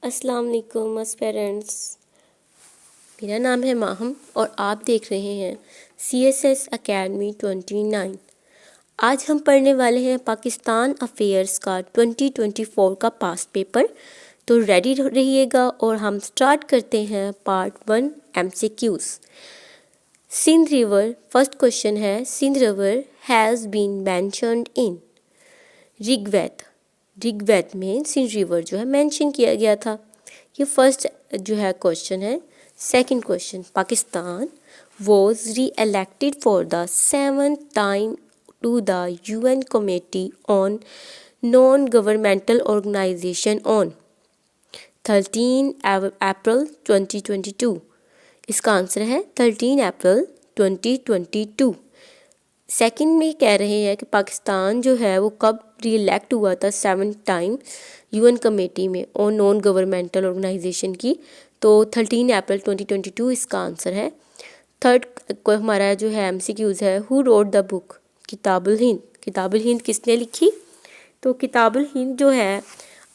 अस्सलाम वालेकुम एस्पिरेंट्स। मेरा नाम है माहम और आप देख रहे हैं CSS एकेडमी 29। आज हम पढ़ने वाले हैं पाकिस्तान अफेयर्स का 2024 का पास्ट पेपर। तो रेडी रहिएगा और हम स्टार्ट करते हैं part 1 MCQs। Sindh river, first question है, Sindh river has been mentioned in Rigveda. Rigveda में सिंध रिवर जो है मेंशन किया गया था। ये फर्स्ट जो है क्वेश्चन है। Second question, Pakistan was re elected for the 7th time to the UN committee on non governmental organisation on 13 April 2022। इसका आंसर है 13 अप्रैल 2022। सेकंड में कह रहे हैं कि पाकिस्तान जो है वो कब री-इलेक्ट हुआ था 7th टाइम UN कमेटी में और नॉन गवर्नमेंटल ऑर्गेनाइजेशन की, तो 13 अप्रैल 2022 इसका आंसर है। थर्ड को हमारा जो है MCQs है, who wrote the book Kitabul Hind. Kitabul Hind किसने लिखी? तो किताबुल हिंद जो है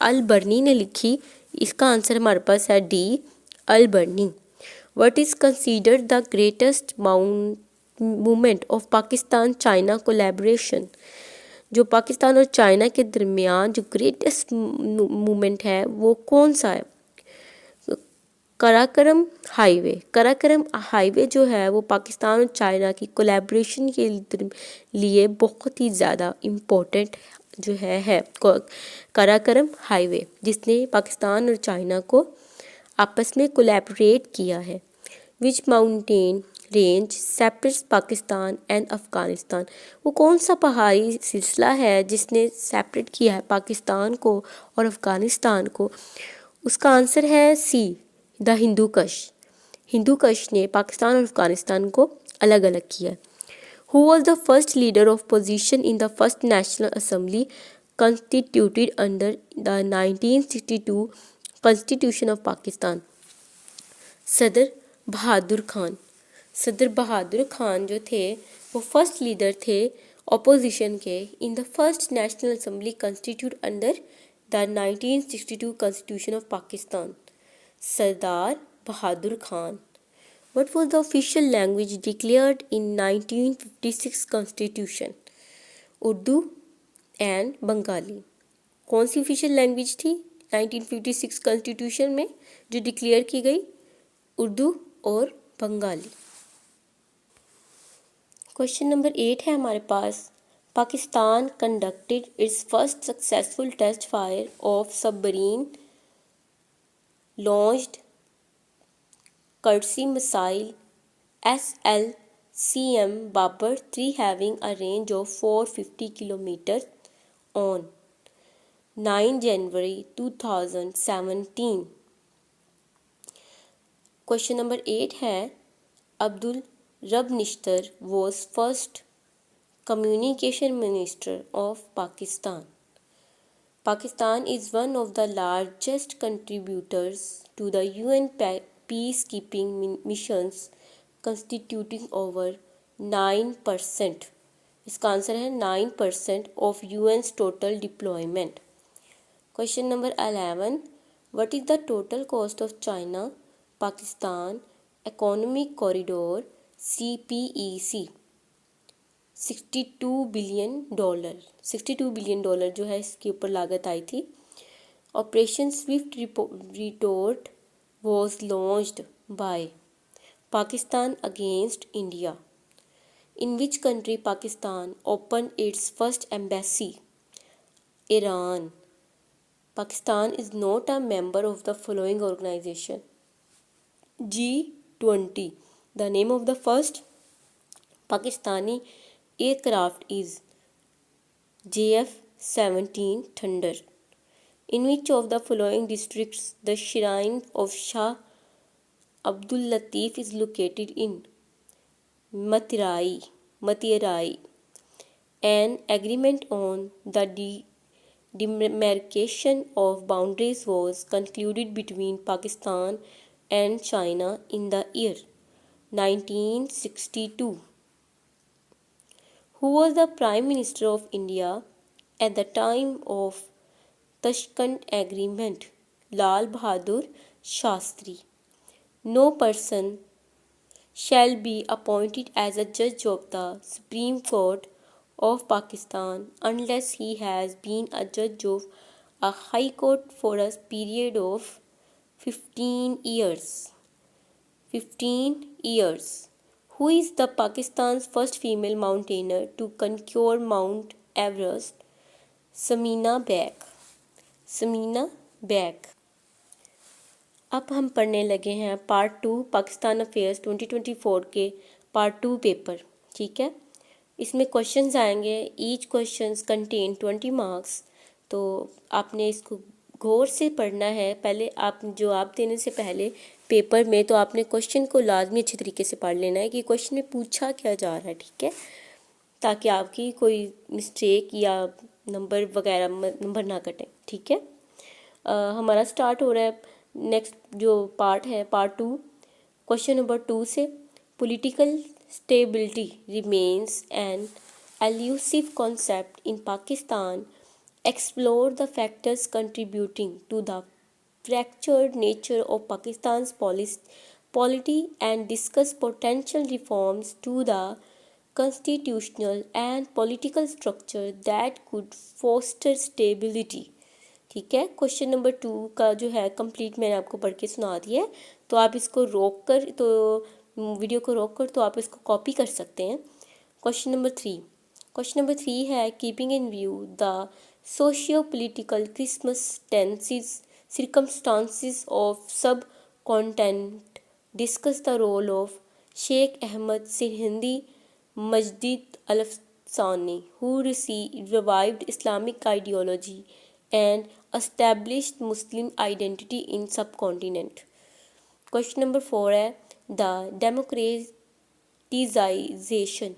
अल बर्नी ने लिखी। इसका आंसर हमारे पास है D, Al Burney. What is considered the greatest movement of Pakistan China collaboration. जो पाकिस्तान और चाइना के दरमियान जो ग्रेटेस्ट मूवमेंट है वो कौन सा है? कराकरम हाईवे। कराकरम हाईवे जो है वो पाकिस्तान और चाइना की कोलैबोरेशन के लिए बहुत ही ज़्यादा इम्पोर्टेंट जो है कराकरम हाईवे, जिसने पाकिस्तान और चाइना को आपस में कोलैबोरेट किया है। Which mountain range separates Pakistan and Afghanistan. वो कौन सा पहाड़ी सिलसिला है जिसने सेपरेट किया है पाकिस्तान को और अफ़गानिस्तान को? उसका आंसर है सी, द हिंदू कश। हिंदू कश ने पाकिस्तान और अफ़गानिस्तान को अलग अलग किया है। Who was the first leader of position in the first national assembly constituted under the 1962 constitution of Pakistan? सदर बहादुर खान। सदर बहादुर खान जो थे वो फर्स्ट लीडर थे ऑपोजिशन के in the first national assembly constitute under the 1962 constitution of Pakistan. Sardar Bahadur Khan. What was the official language declared in 1956 constitution? Urdu and Bengali. कौन सी official language थी 1956 constitution में जो डिक्लेयर की गई? उर्दू और बंगाली। क्वेश्चन नंबर 8 है हमारे पास, Pakistan conducted its first successful test fire of submarine launched courtesy missile SLCM Babur 3 having a range of 450 km on 9 January 2017। Question number 8 है, अब्दुल रब Nishtar was first communication minister of Pakistan। Pakistan is one of the largest contributors to the UN peacekeeping missions constituting over 9%। इसका answer है 9% of UN's total deployment। Question number 11, what is the total cost of China Pakistan Economic Corridor CPEC? $62 billion. $62 billion जो है इसके ऊपर लागत आई थी। Operation Swift retort was launched by Pakistan against India। In which country Pakistan opened its first embassy? Iran। Pakistan is not a member of the following organization: G20। The name of the first Pakistani aircraft is JF-17 Thunder। In which of the following districts the shrine of Shah Abdul Latif is located in? Matirai। An agreement on the demarcation of boundaries was concluded between Pakistan and China in the year 1962। Who was the Prime Minister of India at the time of Tashkent Agreement? Lal Bahadur Shastri. No person shall be appointed as a judge of the Supreme Court of Pakistan unless he has been a judge of a high court for a period of 15 years. 15 years. Who is the Pakistan's first female mountaineer to conquer Mount Everest? Samina Baig. Samina Baig. अब हम पढ़ने लगे हैं part 2 Pakistan affairs 2024 के part 2 paper. ठीक है, इसमें questions आएंगे। Each questions contain 20 marks. तो आपने इसको गौर से पढ़ना है। पहले आप जवाब देने से पहले पेपर में तो आपने क्वेश्चन को लाजमी अच्छे तरीके से पढ़ लेना है कि क्वेश्चन में पूछा क्या जा रहा है। ठीक है, ताकि आपकी कोई मिस्टेक या नंबर वगैरह नंबर ना कटें। ठीक है, हमारा स्टार्ट हो रहा है। नेक्स्ट जो पार्ट है पार्ट 2 क्वेश्चन नंबर 2 से। Political stability remains an elusive concept in Pakistan. Explore the factors contributing to the fractured nature of Pakistan's polity and discuss potential reforms to the constitutional and political structure that could foster stability. ठीक है, question number 2 का जो है complete मैंने आपको पढ़ के सुना दिया है। तो आप इसको रोक कर तो वीडियो को रोक कर तो आप इसको कॉपी कर सकते हैं। क्वेश्चन नंबर 3 है keeping in view the socio-political circumstances of subcontinent. Discuss the role of Sheikh Ahmad Sirhindi Majdid Al-Afsani, who revived Islamic ideology and established Muslim identity in subcontinent. Question number 4 है the democratization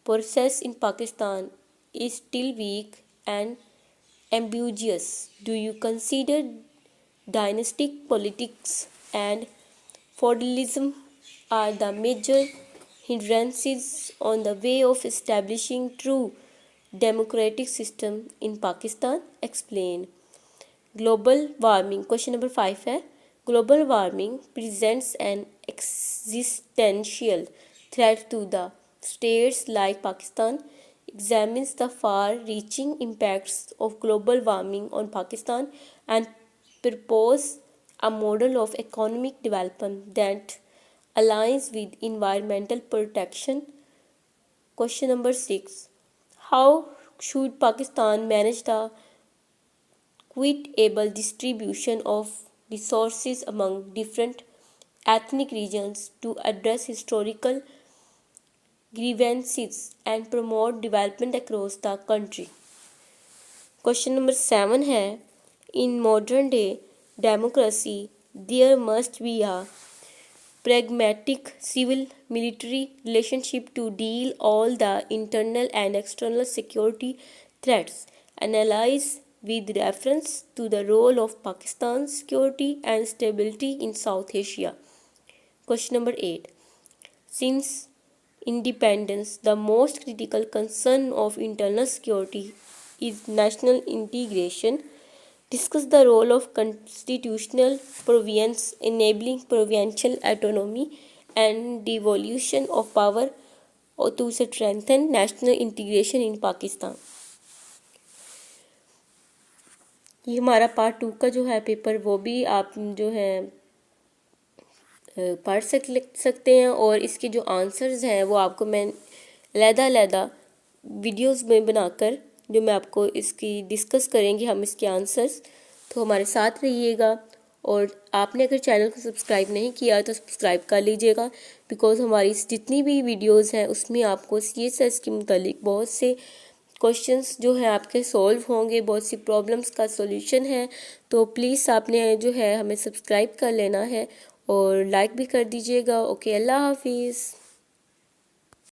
process in Pakistan is still weak and ambiguous. Do you consider dynastic politics and feudalism are the major hindrances on the way of establishing true democratic system in Pakistan? Explain. Global warming. Question number 5 है global warming presents an existential threat to the states like Pakistan. Examines the far-reaching impacts of global warming on Pakistan and propose a model of economic development that aligns with environmental protection. Question number 6. How should Pakistan manage the equitable distribution of resources among different ethnic regions to address historical grievances and promote development across the country? Question number 7 है in modern day democracy there must be a pragmatic civil military relationship to deal all the internal and external security threats. Analyze with reference to the role of Pakistan's security and stability in South Asia. Question number 8. Since independence, the most critical concern of internal security is national integration. Discuss the role of constitutional provisions enabling provincial autonomy and devolution of power to strengthen national integration in Pakistan. ये हमारा part 2 का जो है paper वो भी आप जो है पढ़ सकते हैं और इसके जो आंसर्स हैं वो आपको मैं अलग-अलग वीडियोस में बनाकर जो मैं आपको इसकी डिस्कस करेंगे हम इसके आंसर्स। तो हमारे साथ रहिएगा और आपने अगर चैनल को सब्सक्राइब नहीं किया तो सब्सक्राइब कर लीजिएगा बिकॉज़ हमारी जितनी भी वीडियोस हैं उसमें आपको CSS के मुतालिक बहुत से क्वेश्चंस जो है आपके सॉल्व होंगे, बहुत सी प्रॉब्लम्स का सॉल्यूशन है। तो प्लीज़ आपने जो है हमें सब्सक्राइब कर लेना है और लाइक भी कर दीजिएगा। ओके, अल्लाह हाफिज़।